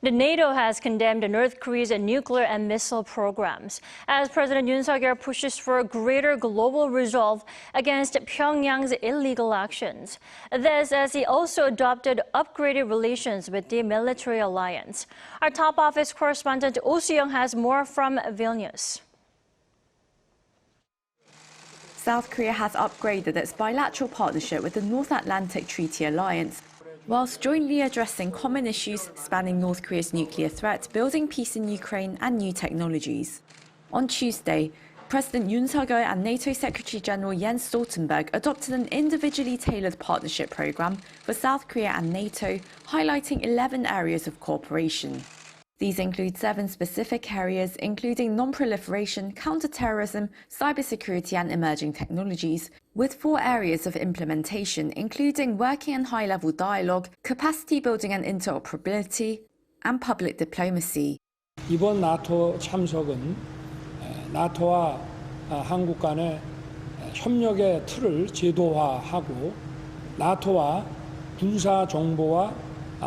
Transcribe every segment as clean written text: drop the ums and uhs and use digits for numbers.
The NATO has condemned North Korea's nuclear and missile programs as President Yoon Suk Yeol pushes for greater global resolve against Pyongyang's illegal actions. This as he also adopted upgraded relations with the military alliance. Our top office correspondent Oh Soo-young has more from Vilnius. South Korea has upgraded its bilateral partnership with the North Atlantic Treaty Alliance, whilst jointly addressing common issues spanning North Korea's nuclear threat, building peace in Ukraine and new technologies. On Tuesday, President Yoon Suk Yeol and NATO Secretary-General Jens Stoltenberg adopted an individually tailored partnership program for South Korea and NATO, highlighting 11 areas of cooperation. These include 7 specific areas, including non-proliferation, counter-terrorism, cybersecurity and emerging technologies, with 4 areas of implementation, including working and high-level dialogue, capacity building and interoperability, and public diplomacy. 이번 나토 참석은 나토와 한국 간의 협력의 틀을 제도화하고 나토와 군사 정보와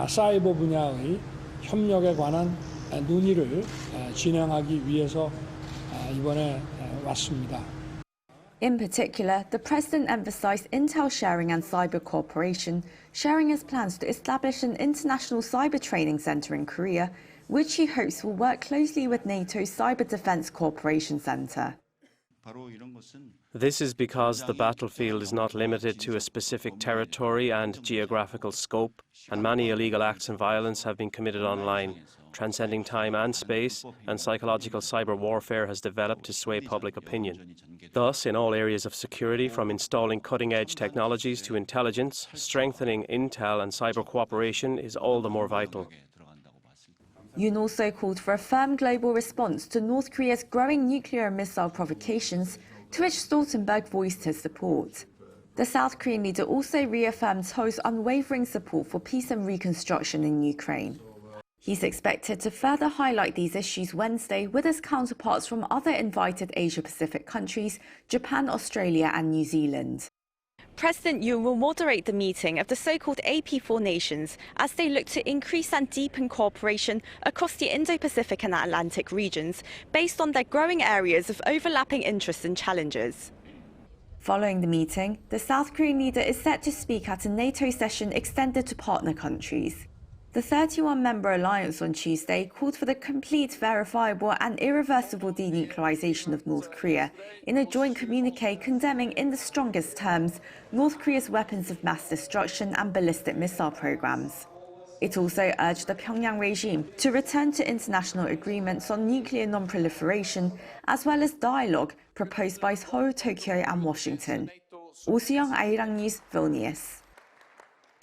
사이버 분야의 협력에 관한 논의를 진행하기 위해서 이번에 왔습니다. In particular, the President emphasized intel sharing and cyber cooperation, sharing his plans to establish an international cyber training center in Korea, which he hopes will work closely with NATO's Cyber Defense Cooperation Center. This is because the battlefield is not limited to a specific territory and geographical scope, and many illegal acts and violence have been committed online, transcending time and space, and psychological cyber warfare has developed to sway public opinion. Thus, in all areas of security, from installing cutting-edge technologies to intelligence, strengthening intel and cyber cooperation is all the more vital. Yoon also called for a firm global response to North Korea's growing nuclear and missile provocations, to which Stoltenberg voiced his support. The South Korean leader also reaffirmed Seoul's unwavering support for peace and reconstruction in Ukraine. He's expected to further highlight these issues Wednesday with his counterparts from other invited Asia-Pacific countries, Japan, Australia and New Zealand. President Yoon will moderate the meeting of the so-called AP4 nations as they look to increase and deepen cooperation across the Indo-Pacific and Atlantic regions based on their growing areas of overlapping interests and challenges. Following the meeting, the South Korean leader is set to speak at a NATO session extended to partner countries. The 31-member alliance on Tuesday called for the complete, verifiable and irreversible denuclearization of North Korea in a joint communique condemning in the strongest terms North Korea's weapons of mass destruction and ballistic missile programs. It also urged the Pyongyang regime to return to international agreements on nuclear non-proliferation as well as dialogue proposed by Seoul, Tokyo and Washington. Oh Soo-young, Arirang News, Vilnius.